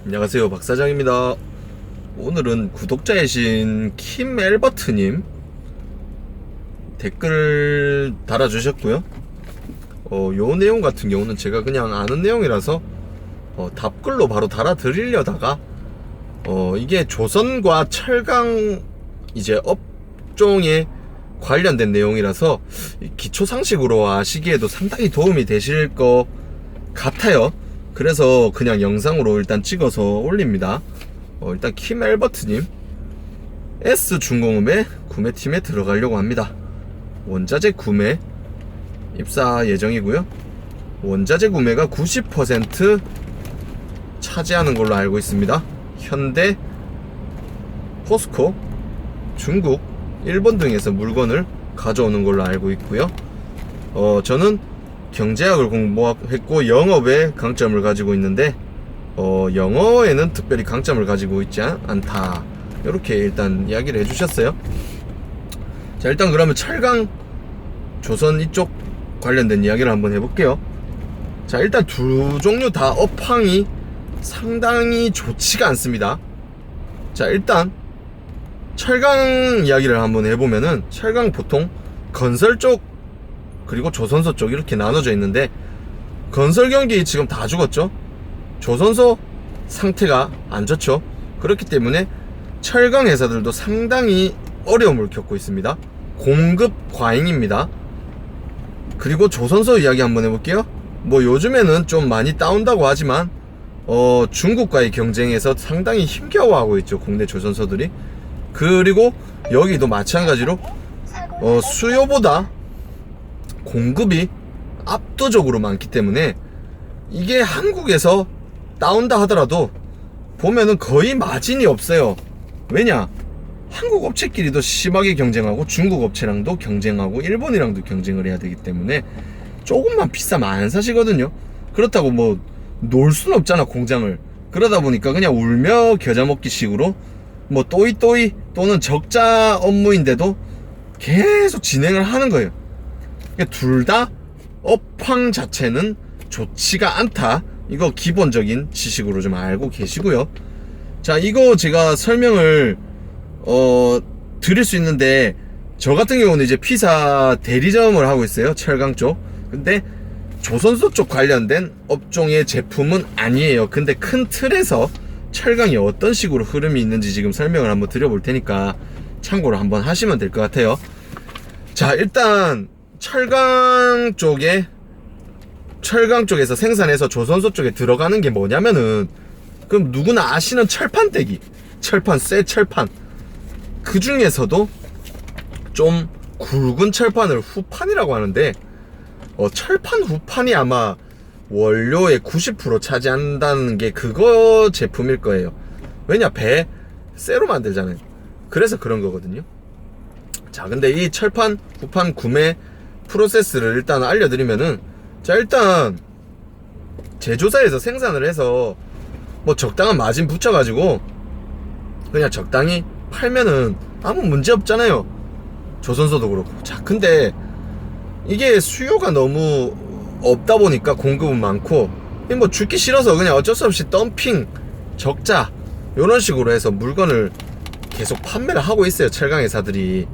안녕하세요, 박사장입니다. 오늘은 구독자이신 킴 엘버트님 댓글 달아주셨고요. 요 내용 같은 경우는 제가 그냥 아는 내용이라서 답글로 바로 달아드리려다가 이게 조선과 철강 이제 업종에 관련된 내용이라서 기초상식으로 아시기에도 상당히 도움이 되실 것 같아요. 그래서 그냥 영상으로 일단 찍어서 올립니다. 일단 킴 엘버트님 S중공업의 구매팀에 들어가려고 합니다. 원자재 구매 입사 예정이고요. 원자재 구매가 90% 차지하는 걸로 알고 있습니다. 현대, 포스코, 중국, 일본 등에서 물건을 가져오는 걸로 알고 있고요. 저는 경제학을 공부했고 영업에 강점을 가지고 있는데 영어에는 특별히 강점을 가지고 있지 않다, 이렇게 일단 이야기를 해주셨어요. 자, 일단 그러면 철강 조선 이쪽 관련된 이야기를 한번 해볼게요. 자, 일단 두 종류 다 업황이 상당히 좋지가 않습니다. 자, 일단 철강 이야기를 한번 해보면은 철강 보통 건설 쪽 그리고 조선소 쪽 이렇게 나눠져 있는데, 건설 경기 지금 다 죽었죠. 조선소 상태가 안 좋죠. 그렇기 때문에 철강 회사들도 상당히 어려움을 겪고 있습니다. 공급 과잉입니다. 그리고 조선소 이야기 한번 해볼게요. 뭐 요즘에는 좀 많이 다운다고 하지만 중국과의 경쟁에서 상당히 힘겨워하고 있죠, 국내 조선소들이. 그리고 여기도 마찬가지로 수요보다 공급이 압도적으로 많기 때문에 이게 한국에서 나온다 하더라도 보면은 거의 마진이 없어요. 왜냐? 한국 업체끼리도 심하게 경쟁하고 중국 업체랑도 경쟁하고 일본이랑도 경쟁을 해야 되기 때문에 조금만 비싸면 안 사시거든요. 그렇다고 뭐 놀 수는 없잖아, 공장을. 그러다 보니까 그냥 울며 겨자 먹기 식으로 뭐 또이또이 또는 적자 업무인데도 계속 진행을 하는 거예요. 둘 다 업황 자체는 좋지가 않다, 이거 기본적인 지식으로 좀 알고 계시고요. 자, 이거 제가 설명을 드릴 수 있는데, 저 같은 경우는 이제 피사 대리점을 하고 있어요, 철강 쪽. 근데 조선소 쪽 관련된 업종의 제품은 아니에요. 근데 큰 틀에서 철강이 어떤 식으로 흐름이 있는지 지금 설명을 한번 드려볼 테니까 참고를 한번 하시면 될 것 같아요. 자, 일단 철강 쪽에서 생산해서 조선소 쪽에 들어가는 게 뭐냐면은, 그럼 누구나 아시는 철판대기, 쇠 철판. 그 중에서도 좀 굵은 철판을 후판이라고 하는데, 철판 후판이 아마 원료의 90% 차지한다는 게 그거 제품일 거예요. 왜냐? 배 쇠로 만들잖아요. 그래서 그런 거거든요. 자, 근데 이 철판 후판 구매 프로세스를 일단 알려드리면은, 자, 일단 제조사에서 생산을 해서 뭐 적당한 마진 붙여가지고 그냥 적당히 팔면은 아무 문제 없잖아요, 조선소도 그렇고. 자, 근데 이게 수요가 너무 없다 보니까 공급은 많고, 뭐 죽기 싫어서 그냥 어쩔 수 없이 덤핑, 적자 요런 식으로 해서 물건을 계속 판매를 하고 있어요, 철강 회사들이.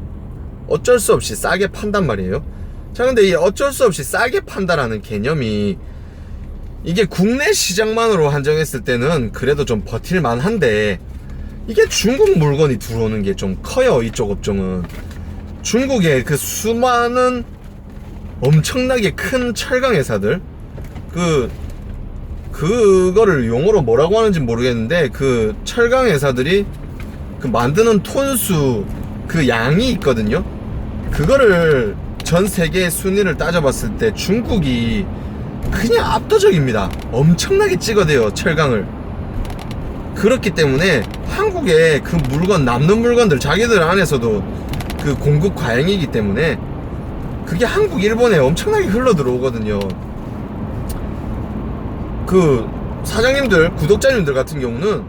어쩔 수 없이 싸게 판단 말이에요. 자, 근데 이 어쩔 수 없이 싸게 판다라는 개념이 이게 국내 시장만으로 한정했을 때는 그래도 좀 버틸만 한데, 이게 중국 물건이 들어오는 게 좀 커요. 이쪽 업종은 중국의 그 수많은 엄청나게 큰 철강 회사들, 그거를 용어로 뭐라고 하는지 모르겠는데, 그 철강 회사들이 그 만드는 톤수 그 양이 있거든요. 그거를 전 세계 순위를 따져봤을 때 중국이 그냥 압도적입니다. 엄청나게 찍어대요, 철강을. 그렇기 때문에 한국에 그 물건, 남는 물건들 자기들 안에서도 그 공급 과잉이기 때문에 그게 한국, 일본에 엄청나게 흘러 들어오거든요. 그 사장님들, 구독자님들 같은 경우는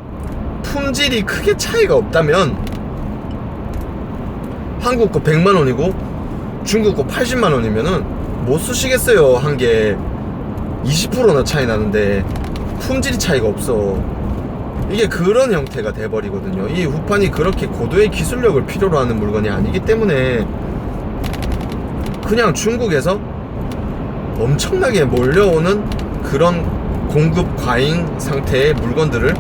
품질이 크게 차이가 없다면 한국 거 100만원이고 중국 거 80만원이면은 못 쓰시겠어요. 한 개 20%나 차이 나는데 품질이 차이가 없어. 이게 그런 형태가 돼버리거든요. 이 후판이 그렇게 고도의 기술력을 필요로 하는 물건이 아니기 때문에 그냥 중국에서 엄청나게 몰려오는 그런 공급 과잉 상태의 물건들을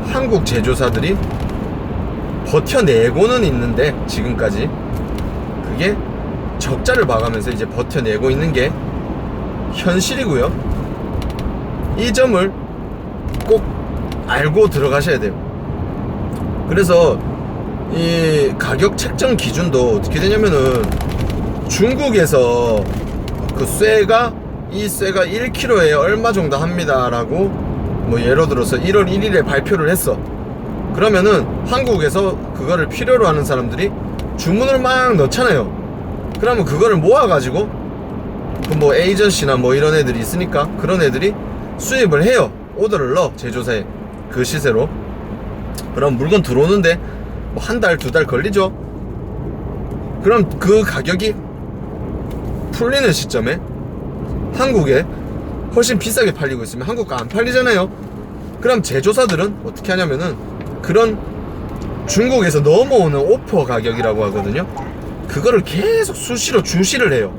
한국 제조사들이 버텨내고는 있는데, 지금까지 그게 적자를 봐가면서 이제 버텨내고 있는 게 현실이고요. 이 점을 꼭 알고 들어가셔야 돼요. 그래서 이 가격 책정 기준도 어떻게 되냐면은, 중국에서 그 이 쇠가 1kg에 얼마 정도 합니다 라고 뭐 예를 들어서 1월 1일에 발표를 했어. 그러면은 한국에서 그거를 필요로 하는 사람들이 주문을 막 넣잖아요. 그러면 그거를 모아가지고 그 뭐 에이전시나 뭐 이런 애들이 있으니까 그런 애들이 수입을 해요. 오더를 넣어, 제조사에. 그 시세로. 그럼 물건 들어오는데 뭐 한 달, 두 달 걸리죠. 그럼 그 가격이 풀리는 시점에 한국에 훨씬 비싸게 팔리고 있으면 한국가 안 팔리잖아요. 그럼 제조사들은 어떻게 하냐면은 그런 중국에서 넘어오는 오퍼 가격이라고 하거든요. 그거를 계속 수시로 주시를 해요.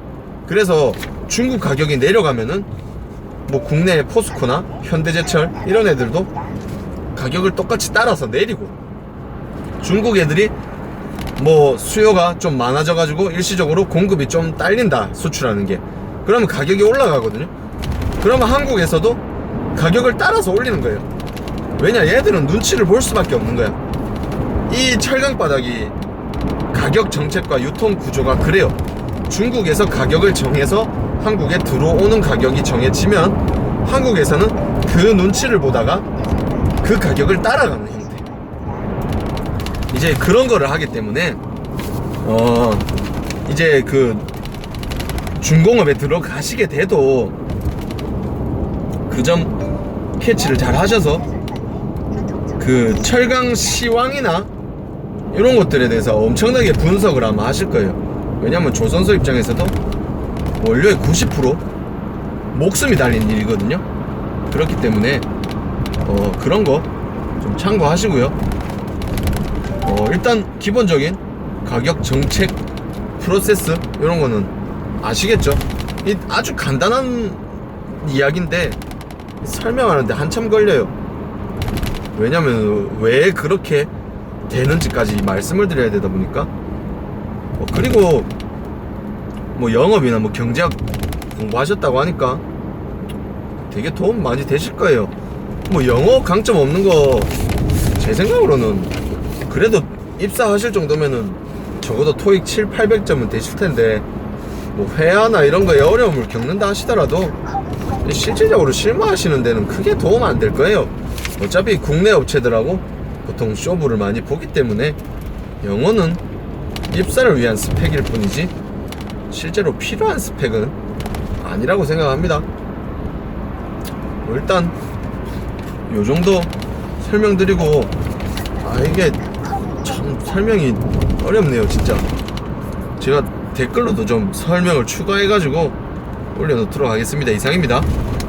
그래서 중국 가격이 내려가면은 뭐 국내 포스코나 현대제철 이런 애들도 가격을 똑같이 따라서 내리고, 중국 애들이 뭐 수요가 좀 많아져 가지고 일시적으로 공급이 좀 딸린다, 수출하는 게. 그러면 가격이 올라가거든요. 그러면 한국에서도 가격을 따라서 올리는 거예요. 왜냐, 얘들은 눈치를 볼 수밖에 없는 거야. 이 철강 바닥이 가격 정책과 유통 구조가 그래요. 중국에서 가격을 정해서 한국에 들어오는 가격이 정해지면 한국에서는 그 눈치를 보다가 그 가격을 따라가는 형태. 이제 그런 거를 하기 때문에 이제 그 중공업에 들어가시게 돼도 그 점 캐치를 잘 하셔서 그 철강 시황이나 이런 것들에 대해서 엄청나게 분석을 아마 하실 거예요. 왜냐면 조선소 입장에서도 원료의 90% 목숨이 달린 일이거든요. 그렇기 때문에 그런 거 좀 참고하시고요. 일단 기본적인 가격 정책 프로세스 이런 거는 아시겠죠? 이 아주 간단한 이야기인데 설명하는데 한참 걸려요. 왜냐면 왜 그렇게 되는지까지 말씀을 드려야 되다 보니까. 그리고 뭐 영업이나 뭐 경제학 공부하셨다고 하니까 되게 도움 많이 되실 거예요. 뭐 영어 강점 없는 거 제 생각으로는 그래도 입사하실 정도면은 적어도 토익 7, 800점은 되실 텐데, 뭐 회화나 이런 거에 어려움을 겪는다 하시더라도 실질적으로 실무하시는 데는 크게 도움 안 될 거예요. 어차피 국내 업체들하고 보통 쇼부를 많이 보기 때문에 영어는 입사를 위한 스펙일 뿐이지 실제로 필요한 스펙은 아니라고 생각합니다. 일단 요 정도 설명드리고, 이게 참 설명이 어렵네요 진짜. 제가 댓글로도 좀 설명을 추가해가지고 올려놓도록 하겠습니다. 이상입니다.